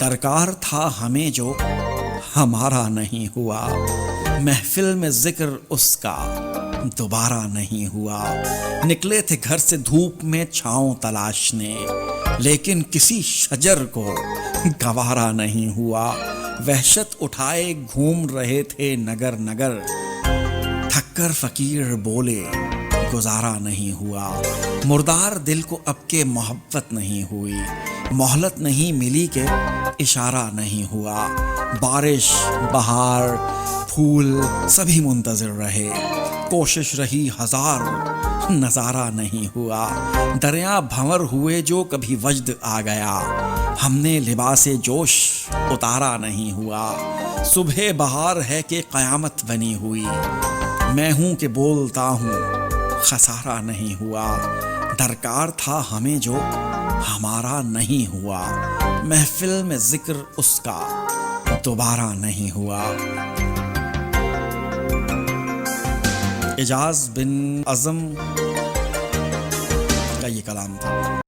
درکار تھا ہمیں جو ہمارا نہیں ہوا، محفل میں ذکر اس کا دوبارہ نہیں ہوا۔ نکلے تھے گھر سے دھوپ میں چھاؤں تلاشنے، لیکن کسی شجر کو گوارا نہیں ہوا۔ وحشت اٹھائے گھوم رہے تھے نگر نگر، تھک کر فقیر بولے گزارا نہیں ہوا۔ مردار دل کو اب کے محبت نہیں ہوئی، مہلت نہیں ملی کہ اشارہ نہیں ہوا۔ بارش، بہار، پھول سبھی منتظر رہے، کوشش رہی ہزار نظارہ نہیں ہوا۔ دریا بھنور ہوئے جو کبھی وجد آ گیا، ہم نے لباس جوش اتارا نہیں ہوا۔ صبح بہار ہے کہ قیامت بنی ہوئی، میں ہوں کہ بولتا ہوں خسارہ نہیں ہوا۔ درکار تھا ہمیں جو ہمارا نہیں ہوا، محفل میں ذکر اس کا دوبارہ نہیں ہوا۔ اعجاز بن اعظم کا یہ کلام تھا۔